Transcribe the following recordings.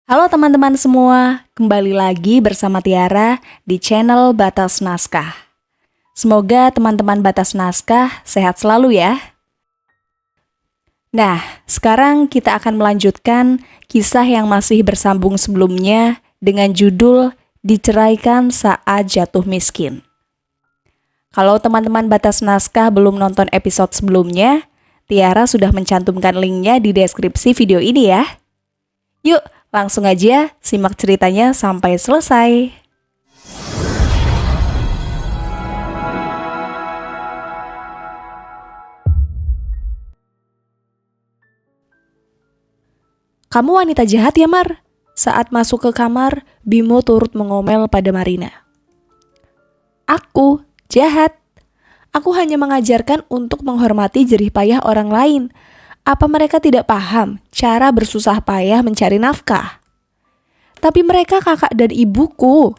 Halo teman-teman semua, kembali lagi bersama Tiara di channel Batas Naskah. Semoga teman-teman Batas Naskah sehat selalu ya. Nah, sekarang kita akan melanjutkan kisah yang masih bersambung sebelumnya dengan judul Diceraikan Saat Jatuh Miskin. Kalau teman-teman Batas Naskah belum nonton episode sebelumnya, Tiara sudah mencantumkan linknya di deskripsi video ini ya. Yuk, langsung aja simak ceritanya sampai selesai. Kamu wanita jahat ya, Mar? Saat masuk ke kamar, Bimo turut mengomel pada Marina. Aku jahat. Aku hanya mengajarkan untuk menghormati jerih payah orang lain. Apa mereka tidak paham cara bersusah payah mencari nafkah? Tapi mereka kakak dan ibuku.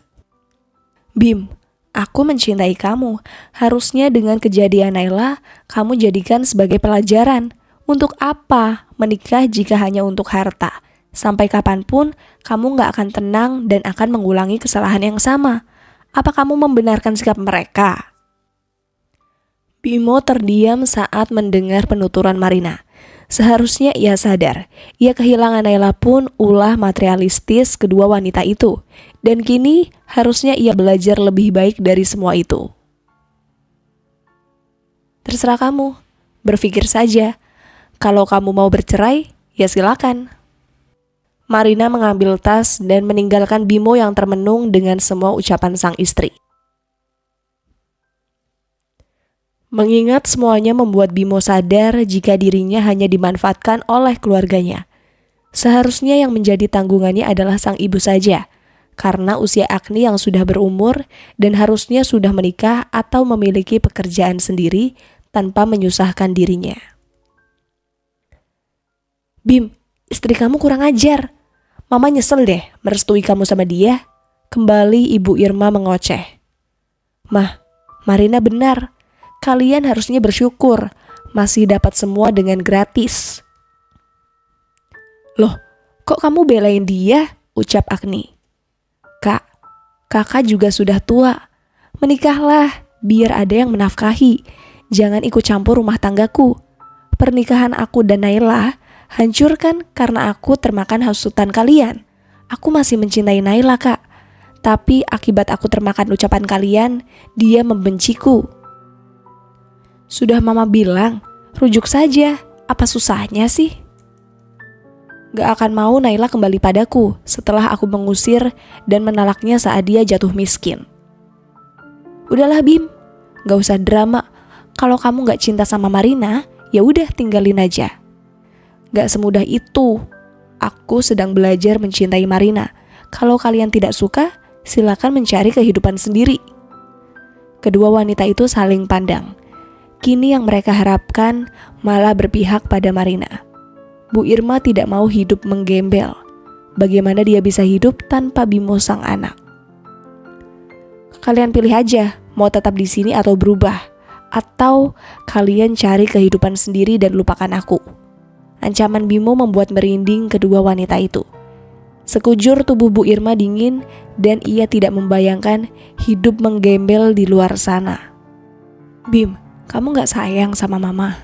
Bim, aku mencintai kamu. Harusnya dengan kejadian Naila, kamu jadikan sebagai pelajaran. Untuk apa menikah jika hanya untuk harta? Sampai kapanpun, kamu gak akan tenang dan akan mengulangi kesalahan yang sama. Apa kamu membenarkan sikap mereka? Bimo terdiam saat mendengar penuturan Marina. Seharusnya ia sadar, ia kehilangan Naila pun ulah materialistis kedua wanita itu. Dan kini harusnya ia belajar lebih baik dari semua itu. Terserah kamu, berpikir saja. Kalau kamu mau bercerai, ya silakan. Marina mengambil tas dan meninggalkan Bimo yang termenung dengan semua ucapan sang istri. Mengingat semuanya membuat Bimo sadar jika dirinya hanya dimanfaatkan oleh keluarganya. Seharusnya yang menjadi tanggungannya adalah sang ibu saja, karena usia Agni yang sudah berumur dan harusnya sudah menikah atau memiliki pekerjaan sendiri tanpa menyusahkan dirinya. Bim, istri kamu kurang ajar. Mama nyesel deh merestui kamu sama dia. Kembali Ibu Irma mengoceh. Mah, Marina benar. Kalian harusnya bersyukur, masih dapat semua dengan gratis. Loh, kok kamu belain dia? Ucap Agni. Kak, kakak juga sudah tua. Menikahlah, biar ada yang menafkahi. Jangan ikut campur rumah tanggaku. Pernikahan aku dan Naila hancurkan karena aku termakan hasutan kalian. Aku masih mencintai Naila, Kak. Tapi akibat aku termakan ucapan kalian, dia membenciku. Sudah mama bilang, rujuk saja, apa susahnya sih? Gak akan mau Naila kembali padaku setelah aku mengusir dan menalaknya saat dia jatuh miskin. Udahlah Bim, gak usah drama. Kalau kamu gak cinta sama Marina, ya udah tinggalin aja. Gak semudah itu. Aku sedang belajar mencintai Marina. Kalau kalian tidak suka, silakan mencari kehidupan sendiri. Kedua wanita itu saling pandang. Kini yang mereka harapkan malah berpihak pada Marina. Bu Irma tidak mau hidup menggembel. Bagaimana dia bisa hidup tanpa Bimo sang anak? Kalian pilih aja, mau tetap di sini atau berubah. Atau kalian cari kehidupan sendiri dan lupakan aku. Ancaman Bimo membuat merinding kedua wanita itu. Sekujur tubuh Bu Irma dingin dan ia tidak membayangkan hidup menggembel di luar sana. Bim, kamu gak sayang sama mama?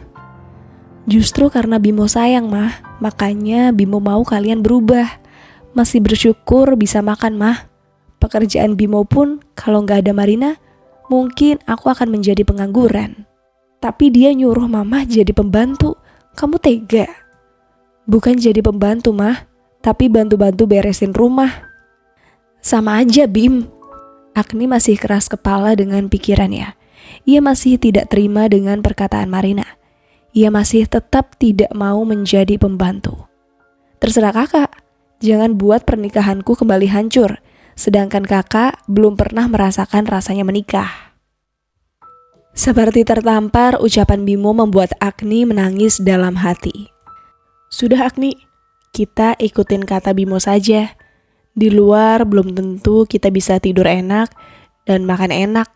Justru karena Bimo sayang, Mah. Makanya Bimo mau kalian berubah. Masih bersyukur bisa makan, Mah. Pekerjaan Bimo pun kalau gak ada Marina, mungkin aku akan menjadi pengangguran. Tapi dia nyuruh mama jadi pembantu. Kamu tega? Bukan jadi pembantu, Mah. Tapi bantu-bantu beresin rumah. Sama aja, Bim. Agni masih keras kepala dengan pikirannya. Ia masih tidak terima dengan perkataan Marina. Ia masih tetap tidak mau menjadi pembantu. Terserah kakak, jangan buat pernikahanku kembali hancur. Sedangkan kakak belum pernah merasakan rasanya menikah. Seperti tertampar, ucapan Bimo membuat Agni menangis dalam hati. Sudah Agni, kita ikutin kata Bimo saja. Di luar belum tentu kita bisa tidur enak dan makan enak.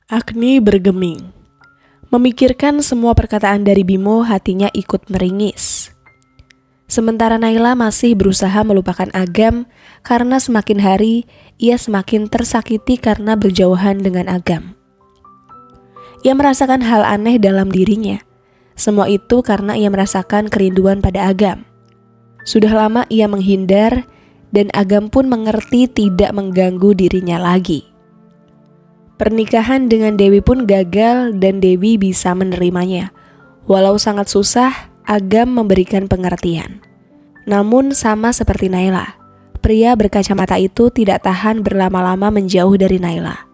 Agni bergeming. Memikirkan semua perkataan dari Bimo, hatinya ikut meringis. Sementara Naila masih berusaha melupakan Agam karena semakin hari ia semakin tersakiti karena berjauhan dengan Agam. Ia merasakan hal aneh dalam dirinya. Semua itu karena ia merasakan kerinduan pada Agam. Sudah lama ia menghindar dan Agam pun mengerti tidak mengganggu dirinya lagi. Pernikahan dengan Dewi pun gagal dan Dewi bisa menerimanya. Walau sangat susah, Agam memberikan pengertian. Namun sama seperti Naila, pria berkacamata itu tidak tahan berlama-lama menjauh dari Naila.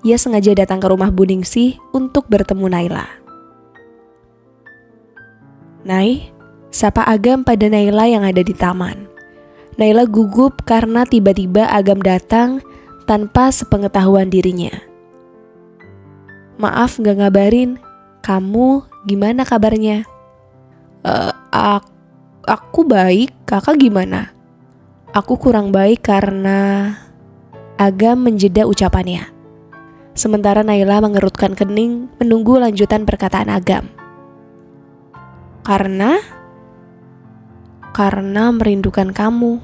Ia sengaja datang ke rumah Bu Ningsih untuk bertemu Naila. "Nai," sapa Agam pada Naila yang ada di taman. Naila gugup karena tiba-tiba Agam datang tanpa sepengetahuan dirinya. "Maaf gak ngabarin, kamu gimana kabarnya?" Aku baik, kakak gimana?" "Aku kurang baik karena..." Agam menjeda ucapannya. Sementara Naila mengerutkan kening menunggu lanjutan perkataan Agam. Karena merindukan kamu."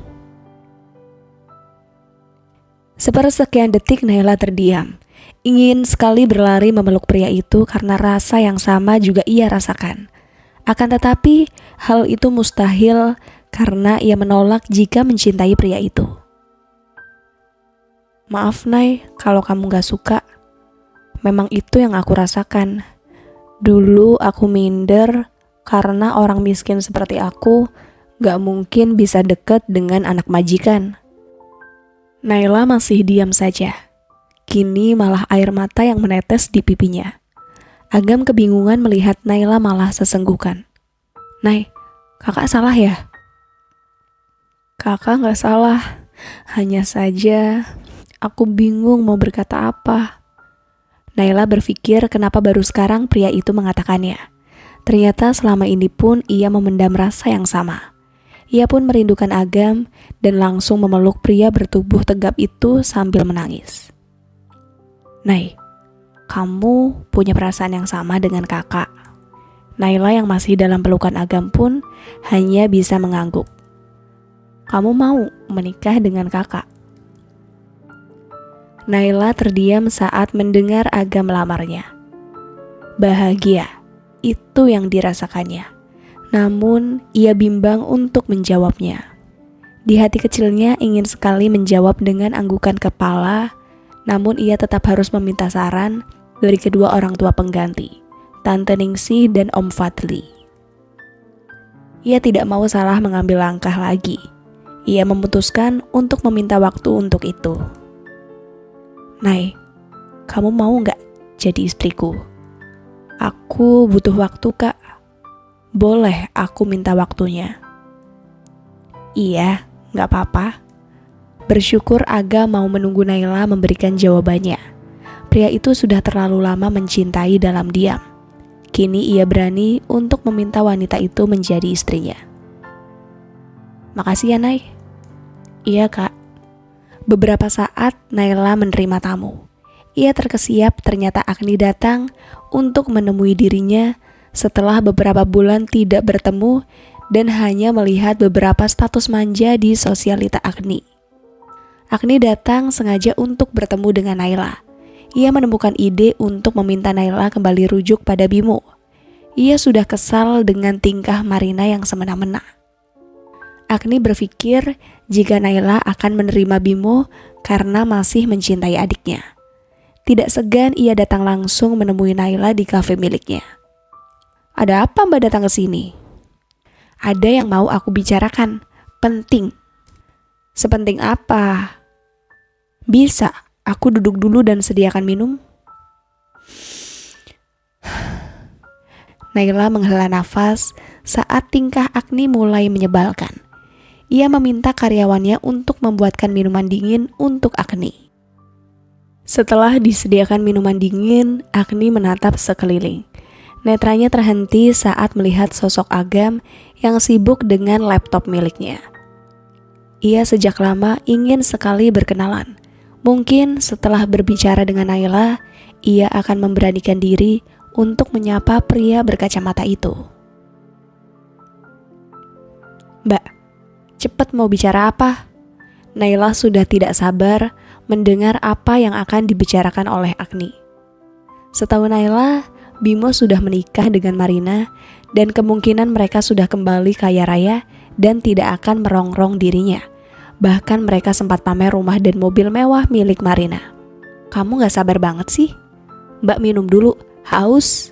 Sepersekian detik Naila terdiam. Ingin sekali berlari memeluk pria itu karena rasa yang sama juga ia rasakan. Akan tetapi, hal itu mustahil karena ia menolak jika mencintai pria itu. "Maaf Nay, kalau kamu gak suka. Memang itu yang aku rasakan. Dulu aku minder karena orang miskin seperti aku gak mungkin bisa deket dengan anak majikan." Naila masih diam saja. Kini malah air mata yang menetes di pipinya. Agam kebingungan melihat Naila malah sesenggukan. "Nay, kakak salah ya?" "Kakak gak salah. Hanya saja aku bingung mau berkata apa." Naila berpikir kenapa baru sekarang pria itu mengatakannya. Ternyata selama ini pun ia memendam rasa yang sama. Ia pun merindukan Agam dan langsung memeluk pria bertubuh tegap itu sambil menangis. "Nay, kamu punya perasaan yang sama dengan kakak." Naila yang masih dalam pelukan Agam pun hanya bisa mengangguk. "Kamu mau menikah dengan kakak?" Naila terdiam saat mendengar Agam melamarnya. Bahagia, itu yang dirasakannya. Namun ia bimbang untuk menjawabnya. Di hati kecilnya ingin sekali menjawab dengan anggukan kepala, namun ia tetap harus meminta saran dari kedua orang tua pengganti, Tante Ningsih dan Om Fadli. Ia tidak mau salah mengambil langkah lagi. Ia memutuskan untuk meminta waktu untuk itu. "Nay, kamu mau gak jadi istriku? Aku butuh waktu kak. Boleh aku minta waktunya?" "Iya, gak apa-apa." Bersyukur Aga mau menunggu Naila memberikan jawabannya. Pria itu sudah terlalu lama mencintai dalam diam. Kini ia berani untuk meminta wanita itu menjadi istrinya. "Makasih ya Nay." "Iya kak." Beberapa saat Naila menerima tamu. Ia terkesiap ternyata Agni datang untuk menemui dirinya setelah beberapa bulan tidak bertemu dan hanya melihat beberapa status manja di sosialita Agni. Agni datang sengaja untuk bertemu dengan Naila. Ia menemukan ide untuk meminta Naila kembali rujuk pada Bimo. Ia sudah kesal dengan tingkah Marina yang semena-mena. Agni berpikir jika Naila akan menerima Bimo karena masih mencintai adiknya. Tidak segan ia datang langsung menemui Naila di kafe miliknya. "Ada apa Mbak datang ke sini?" "Ada yang mau aku bicarakan, penting." "Sepenting apa?" "Bisa aku duduk dulu dan sediakan minum?" Naila menghela nafas saat tingkah Agni mulai menyebalkan. Ia meminta karyawannya untuk membuatkan minuman dingin untuk Agni. Setelah disediakan minuman dingin, Agni menatap sekeliling. Netranya terhenti saat melihat sosok Agam yang sibuk dengan laptop miliknya. Ia sejak lama ingin sekali berkenalan. Mungkin setelah berbicara dengan Naila, ia akan memberanikan diri untuk menyapa pria berkacamata itu. Mbak, cepet mau bicara apa? Naila sudah tidak sabar mendengar apa yang akan dibicarakan oleh Agni. Setahu Naila, Bimo sudah menikah dengan Marina dan kemungkinan mereka sudah kembali kaya raya dan tidak akan merongrong dirinya. Bahkan mereka sempat pamer rumah dan mobil mewah milik Marina. Kamu gak sabar banget sih? Mbak minum dulu, haus.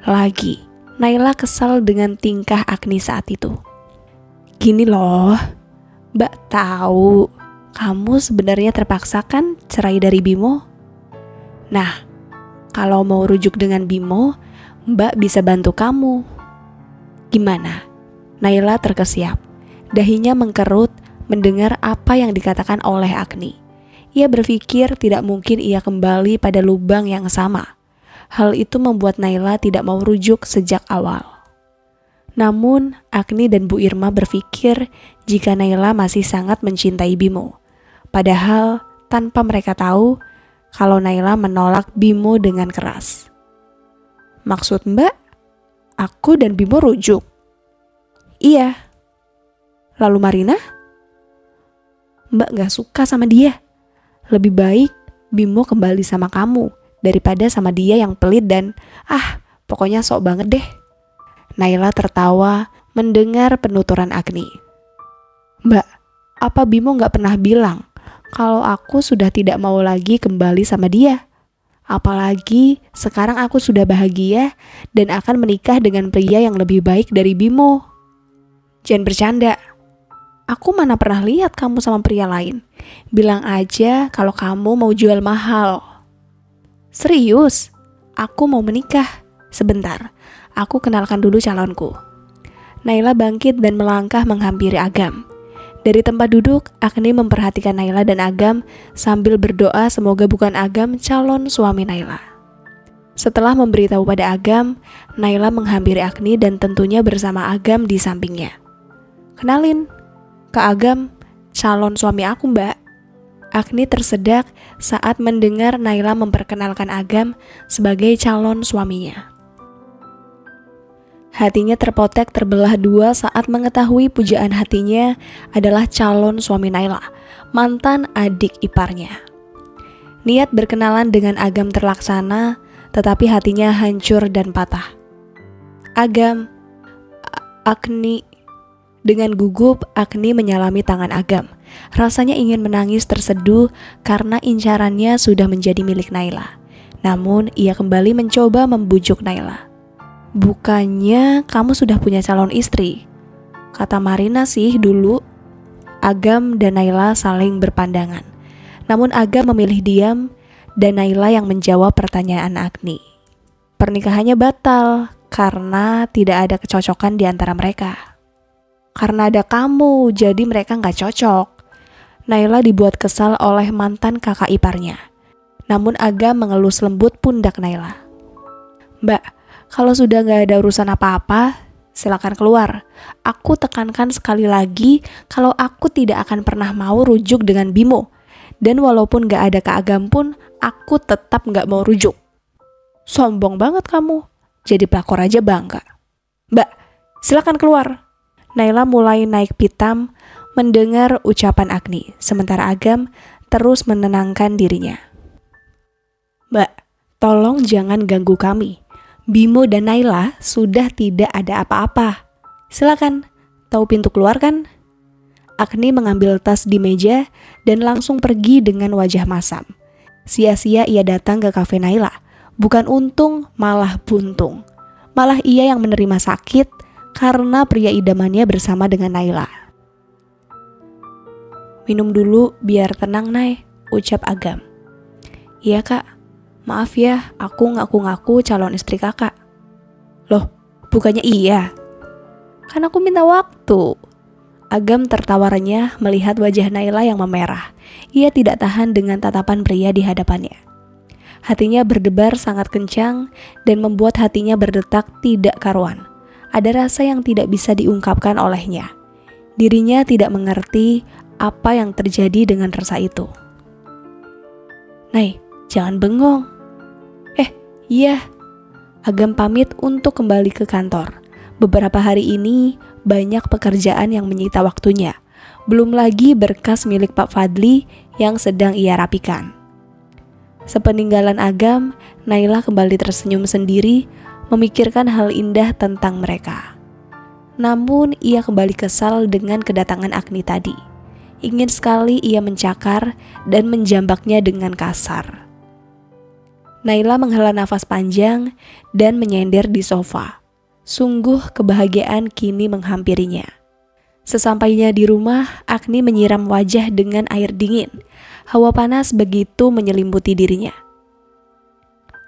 Lagi, Naila kesal dengan tingkah Agni saat itu. Gini loh, Mbak tahu kamu sebenarnya terpaksa kan cerai dari Bimo? Nah, kalau mau rujuk dengan Bimo, Mbak bisa bantu kamu. Gimana? Naila terkesiap. Dahinya mengkerut mendengar apa yang dikatakan oleh Agni. Ia berpikir tidak mungkin ia kembali pada lubang yang sama. Hal itu membuat Naila tidak mau rujuk sejak awal. Namun, Agni dan Bu Irma berpikir jika Naila masih sangat mencintai Bimo. Padahal, tanpa mereka tahu kalau Naila menolak Bimo dengan keras. Maksud Mbak, aku dan Bimo rujuk? Iya. Lalu Marina? Mbak gak suka sama dia. Lebih baik Bimo kembali sama kamu daripada sama dia yang pelit dan pokoknya sok banget deh. Naila tertawa mendengar penuturan Agni. Mbak, apa Bimo gak pernah bilang kalau aku sudah tidak mau lagi kembali sama dia? Apalagi sekarang aku sudah bahagia dan akan menikah dengan pria yang lebih baik dari Bimo. Jangan bercanda. Aku mana pernah lihat kamu sama pria lain. Bilang aja kalau kamu mau jual mahal. Serius, aku mau menikah. Sebentar, aku kenalkan dulu calonku. Naila bangkit dan melangkah menghampiri Agam. Dari tempat duduk, Agni memperhatikan Naila dan Agam sambil berdoa semoga bukan Agam calon suami Naila. Setelah memberitahu pada Agam, Naila menghampiri Agni dan tentunya bersama Agam di sampingnya. Kenalin, Kak Agam, calon suami aku Mbak. Agni tersedak saat mendengar Naila memperkenalkan Agam sebagai calon suaminya. Hatinya terpotek terbelah dua saat mengetahui pujaan hatinya adalah calon suami Naila, mantan adik iparnya. Niat berkenalan dengan Agam terlaksana, tetapi hatinya hancur dan patah. Agam, Agni. Dengan gugup, Agni menyalami tangan Agam. Rasanya ingin menangis terseduh karena incarannya sudah menjadi milik Naila. Namun, ia kembali mencoba membujuk Naila. Bukannya kamu sudah punya calon istri? Kata Marina sih dulu. Agam dan Naila saling berpandangan. Namun Agam memilih diam dan Naila yang menjawab pertanyaan Agni. Pernikahannya batal karena tidak ada kecocokan di antara mereka. Karena ada kamu, jadi mereka gak cocok. Naila dibuat kesal oleh mantan kakak iparnya. Namun Agam mengelus lembut pundak Naila. Mbak, kalau sudah gak ada urusan apa-apa, silakan keluar. Aku tekankan sekali lagi kalau aku tidak akan pernah mau rujuk dengan Bimo. Dan walaupun gak ada Kak Agam pun, aku tetap gak mau rujuk. Sombong banget kamu, jadi pelakor aja bangga. Mbak, silakan keluar. Naila mulai naik pitam mendengar ucapan Agni, sementara Agam terus menenangkan dirinya. Mbak, tolong jangan ganggu kami. Bimo dan Naila sudah tidak ada apa-apa. Silakan, tahu pintu keluar kan? Agni mengambil tas di meja dan langsung pergi dengan wajah masam. Sia-sia ia datang ke kafe Naila. Bukan untung, malah buntung. Malah ia yang menerima sakit karena pria idamannya bersama dengan Naila. Minum dulu biar tenang, Nay, ucap Agam. Iya kak, maaf ya, aku ngaku-ngaku calon istri kakak. Loh, bukannya iya? Kan aku minta waktu. Agam tertawa renyah melihat wajah Naila yang memerah. Ia tidak tahan dengan tatapan pria di hadapannya. Hatinya berdebar sangat kencang dan membuat hatinya berdetak tidak karuan. Ada rasa yang tidak bisa diungkapkan olehnya. Dirinya tidak mengerti apa yang terjadi dengan rasa itu. Nay, jangan bengong. Iya. Agam pamit untuk kembali ke kantor. Beberapa hari ini, banyak pekerjaan yang menyita waktunya. Belum lagi berkas milik Pak Fadli yang sedang ia rapikan. Sepeninggalan Agam, Naila kembali tersenyum sendiri, memikirkan hal indah tentang mereka. Namun ia kembali kesal dengan kedatangan Agni tadi. Ingin sekali ia mencakar dan menjambaknya dengan kasar. Naila menghela nafas panjang dan menyender di sofa. Sungguh kebahagiaan kini menghampirinya. Sesampainya di rumah, Agni menyiram wajah dengan air dingin. Hawa panas begitu menyelimuti dirinya.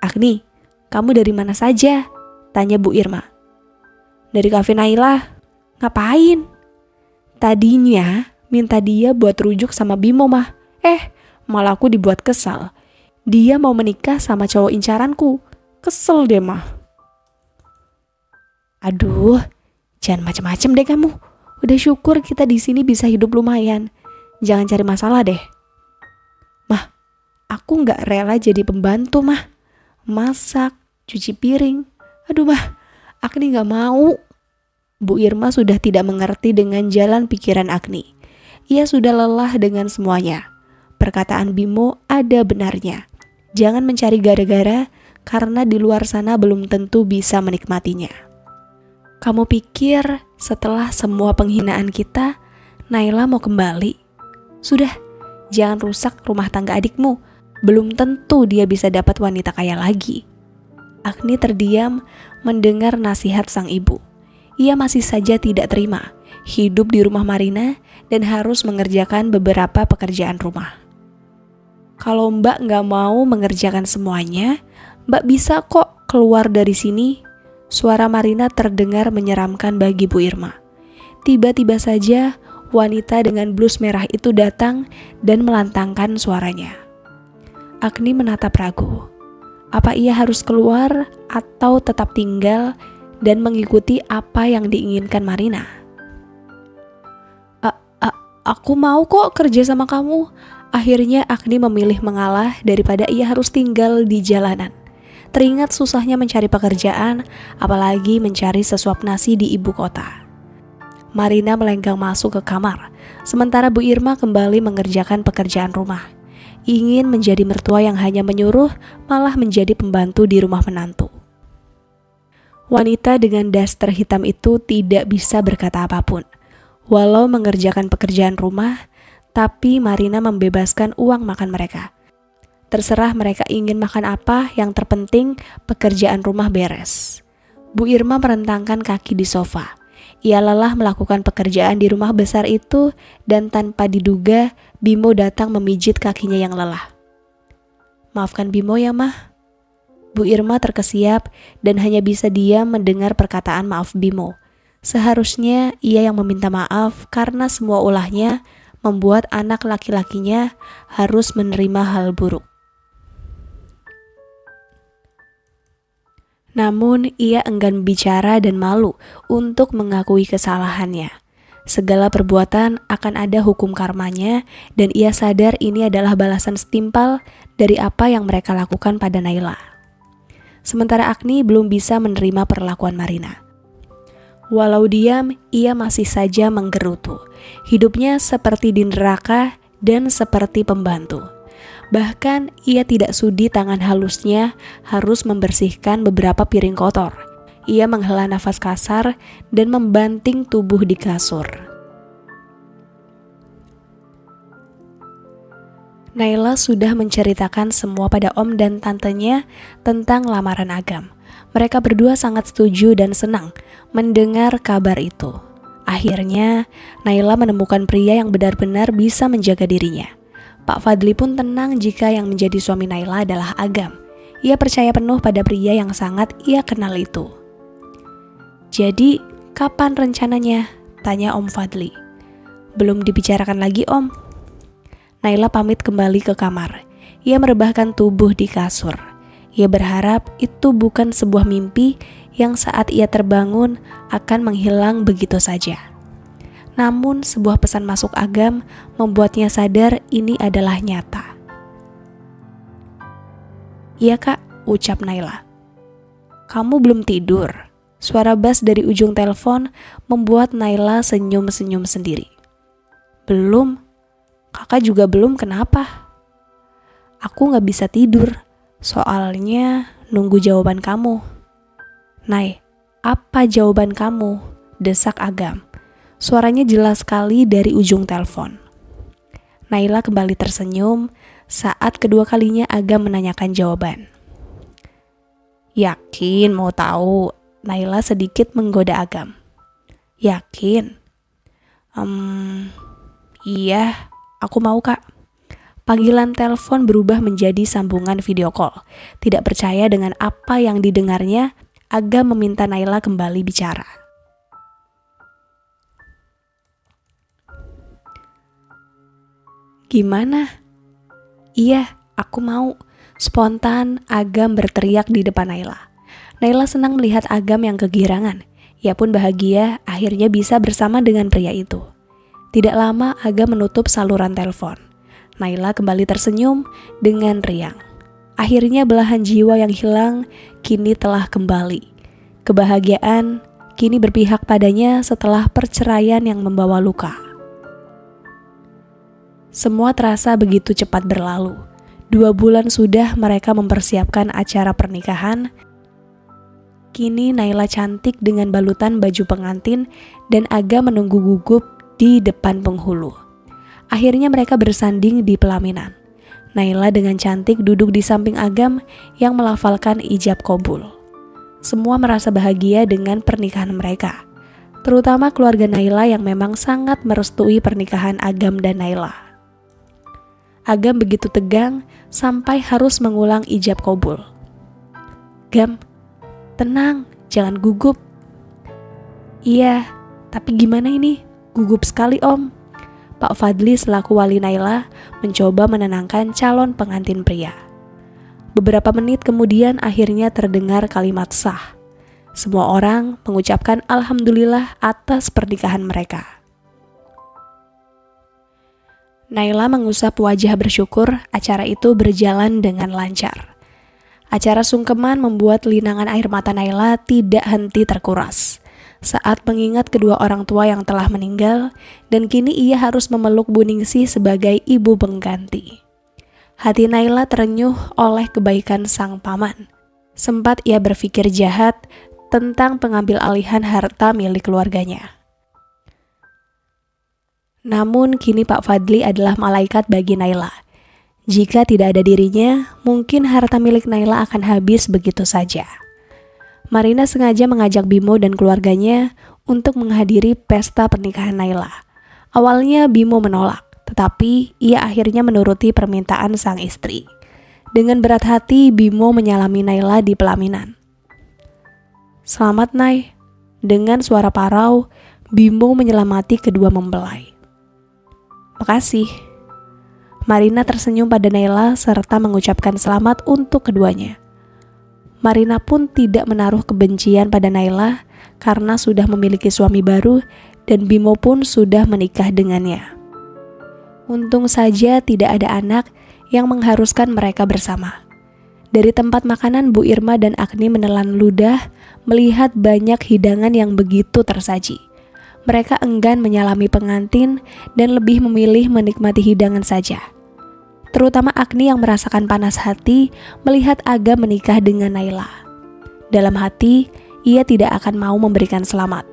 "Agni, kamu dari mana saja?" tanya Bu Irma. "Dari kafe Naila." "Ngapain?" "Tadinya minta dia buat rujuk sama Bimo, Mah. Malah aku dibuat kesal. Dia mau menikah sama cowok incaranku. Kesel deh, Mah." "Aduh, jangan macem-macem deh kamu. Udah syukur kita di sini bisa hidup lumayan. Jangan cari masalah deh." "Mah, aku nggak rela jadi pembantu, Mah. Masak, cuci piring. Aduh, Mah, Agni nggak mau." Bu Irma sudah tidak mengerti dengan jalan pikiran Agni. Ia sudah lelah dengan semuanya. Perkataan Bimo ada benarnya. Jangan mencari gara-gara karena di luar sana belum tentu bisa menikmatinya. "Kamu pikir setelah semua penghinaan kita, Naila mau kembali? Sudah, jangan rusak rumah tangga adikmu. Belum tentu dia bisa dapat wanita kaya lagi." Agni terdiam mendengar nasihat sang ibu. Ia masih saja tidak terima hidup di rumah Marina dan harus mengerjakan beberapa pekerjaan rumah. "Kalau Mbak nggak mau mengerjakan semuanya, Mbak bisa kok keluar dari sini." Suara Marina terdengar menyeramkan bagi Bu Irma. Tiba-tiba saja wanita dengan blus merah itu datang dan melantangkan suaranya. Agni menatap ragu. Apa ia harus keluar atau tetap tinggal dan mengikuti apa yang diinginkan Marina? Aku mau kok kerja sama kamu." Akhirnya Agni memilih mengalah daripada ia harus tinggal di jalanan. Teringat susahnya mencari pekerjaan, apalagi mencari sesuap nasi di ibu kota. Marina melenggang masuk ke kamar, sementara Bu Irma kembali mengerjakan pekerjaan rumah. Ingin menjadi mertua yang hanya menyuruh, malah menjadi pembantu di rumah menantu. Wanita dengan daster hitam itu tidak bisa berkata apapun. Walau mengerjakan pekerjaan rumah, tapi Marina membebaskan uang makan mereka. Terserah mereka ingin makan apa, yang terpenting pekerjaan rumah beres. Bu Irma merentangkan kaki di sofa. Ia lelah melakukan pekerjaan di rumah besar itu dan tanpa diduga Bimo datang memijit kakinya yang lelah. "Maafkan Bimo ya, Mah." Bu Irma terkesiap dan hanya bisa diam mendengar perkataan maaf Bimo. Seharusnya ia yang meminta maaf karena semua ulahnya membuat anak laki-lakinya harus menerima hal buruk. Namun ia enggan bicara dan malu untuk mengakui kesalahannya. Segala perbuatan akan ada hukum karmanya dan ia sadar ini adalah balasan setimpal dari apa yang mereka lakukan pada Naila. Sementara Agni belum bisa menerima perlakuan Marina. Walau diam, ia masih saja menggerutu. Hidupnya seperti di neraka dan seperti pembantu. Bahkan ia tidak sudi tangan halusnya harus membersihkan beberapa piring kotor. Ia menghela nafas kasar dan membanting tubuh di kasur. Naila sudah menceritakan semua pada om dan tantenya tentang lamaran Agam. Mereka berdua sangat setuju dan senang mendengar kabar itu. Akhirnya, Naila menemukan pria yang benar-benar bisa menjaga dirinya. Pak Fadli pun tenang jika yang menjadi suami Naila adalah Agam. Ia percaya penuh pada pria yang sangat ia kenal itu. "Jadi, kapan rencananya?" tanya Om Fadli. "Belum dibicarakan lagi, Om." Naila pamit kembali ke kamar. Ia merebahkan tubuh di kasur. Ia berharap itu bukan sebuah mimpi yang saat ia terbangun akan menghilang begitu saja. Namun sebuah pesan masuk Agam membuatnya sadar ini adalah nyata. "Iya Kak," ucap Naila. "Kamu belum tidur?" Suara bass dari ujung telepon membuat Naila senyum-senyum sendiri. Belum, kakak juga belum, kenapa? Aku gak bisa tidur, soalnya nunggu jawaban kamu. Nay, apa jawaban kamu? Desak Agam. Suaranya jelas sekali dari ujung telepon. Naila kembali tersenyum saat kedua kalinya Agam menanyakan jawaban. Yakin mau tahu? Naila sedikit menggoda Agam. Yakin? Iya, aku mau kak. Panggilan telepon berubah menjadi sambungan video call. Tidak percaya dengan apa yang didengarnya, Agam meminta Naila kembali bicara. Gimana? Iya, aku mau. Spontan, Agam berteriak di depan Naila. Naila senang melihat Agam yang kegirangan. Ia pun bahagia akhirnya bisa bersama dengan pria itu. Tidak lama Agam menutup saluran telepon. Naila kembali tersenyum dengan riang. Akhirnya belahan jiwa yang hilang kini telah kembali. Kebahagiaan kini berpihak padanya setelah perceraian yang membawa luka. Semua terasa begitu cepat berlalu. 2 bulan sudah mereka mempersiapkan acara pernikahan. Kini Naila cantik dengan balutan baju pengantin dan Agam menunggu gugup di depan penghulu. Akhirnya mereka bersanding di pelaminan. Naila dengan cantik duduk di samping Agam yang melafalkan ijab qabul. Semua merasa bahagia dengan pernikahan mereka, terutama keluarga Naila yang memang sangat merestui pernikahan Agam dan Naila. Agam begitu tegang sampai harus mengulang ijab qabul. Gam, tenang, jangan gugup. Iya, tapi gimana ini? Gugup sekali om. Pak Fadli selaku wali Naila mencoba menenangkan calon pengantin pria. Beberapa menit kemudian akhirnya terdengar kalimat sah. Semua orang mengucapkan alhamdulillah atas pernikahan mereka. Naila mengusap wajah bersyukur acara itu berjalan dengan lancar. Acara sungkeman membuat linangan air mata Naila tidak henti terkuras saat mengingat kedua orang tua yang telah meninggal dan kini ia harus memeluk Bu Ningsih sebagai ibu pengganti. Hati Naila terenyuh oleh kebaikan sang paman. Sempat ia berpikir jahat tentang pengambil alihan harta milik keluarganya. Namun kini Pak Fadli adalah malaikat bagi Naila. Jika tidak ada dirinya, mungkin harta milik Naila akan habis begitu saja. Marina sengaja mengajak Bimo dan keluarganya untuk menghadiri pesta pernikahan Naila. Awalnya Bimo menolak, tetapi ia akhirnya menuruti permintaan sang istri. Dengan berat hati, Bimo menyalami Naila di pelaminan. Selamat Nay. Dengan suara parau, Bimo menyelamati kedua mempelai. Makasih. Marina tersenyum pada Naila serta mengucapkan selamat untuk keduanya. Marina pun tidak menaruh kebencian pada Naila karena sudah memiliki suami baru dan Bimo pun sudah menikah dengannya. Untung saja tidak ada anak yang mengharuskan mereka bersama. Dari tempat makanan, Bu Irma dan Agni menelan ludah melihat banyak hidangan yang begitu tersaji. Mereka enggan menyalami pengantin dan lebih memilih menikmati hidangan saja. Terutama Agni yang merasakan panas hati melihat Agam menikah dengan Naila. Dalam hati, ia tidak akan mau memberikan selamat.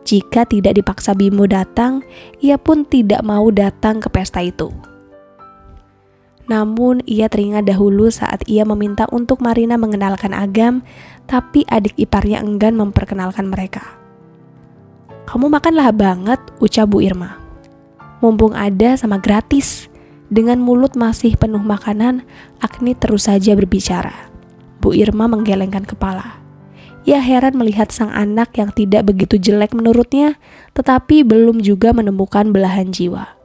Jika tidak dipaksa Bimo datang, ia pun tidak mau datang ke pesta itu. Namun, ia teringat dahulu saat ia meminta untuk Marina mengenalkan Agam, tapi adik iparnya enggan memperkenalkan mereka. Kamu makanlah banget, ucap Bu Irma. Mumpung ada sama gratis. Dengan mulut masih penuh makanan, Agni terus saja berbicara. Bu Irma menggelengkan kepala. Ia heran melihat sang anak yang tidak begitu jelek menurutnya, tetapi belum juga menemukan belahan jiwa.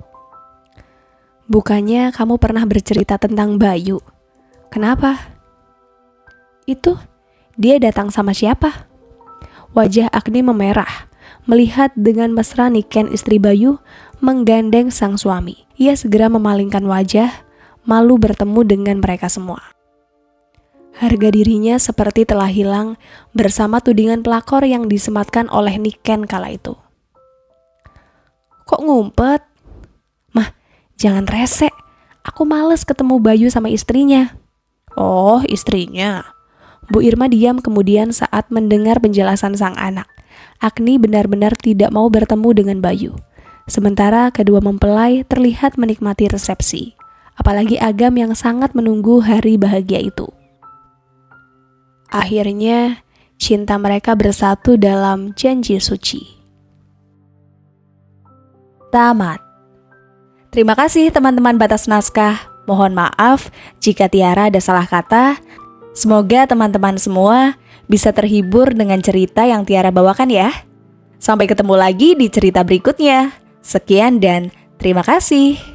Bukannya kamu pernah bercerita tentang Bayu? Kenapa? Itu, dia datang sama siapa? Wajah Agni memerah, melihat dengan mesra Niken istri Bayu menggandeng sang suami. Ia segera memalingkan wajah, malu bertemu dengan mereka semua. Harga dirinya seperti telah hilang bersama tudingan pelakor yang disematkan oleh Niken kala itu. Kok ngumpet? Mah, jangan rese. Aku males ketemu Bayu sama istrinya. Oh, istrinya. Bu Irma diam kemudian saat mendengar penjelasan sang anak. Agni benar-benar tidak mau bertemu dengan Bayu. Sementara kedua mempelai terlihat menikmati resepsi. Apalagi Agam yang sangat menunggu hari bahagia itu. Akhirnya, cinta mereka bersatu dalam janji suci. Tamat. Terima kasih teman-teman Batas Naskah. Mohon maaf jika Tiara ada salah kata. Semoga teman-teman semua bisa terhibur dengan cerita yang Tiara bawakan ya. Sampai ketemu lagi di cerita berikutnya. Sekian dan terima kasih.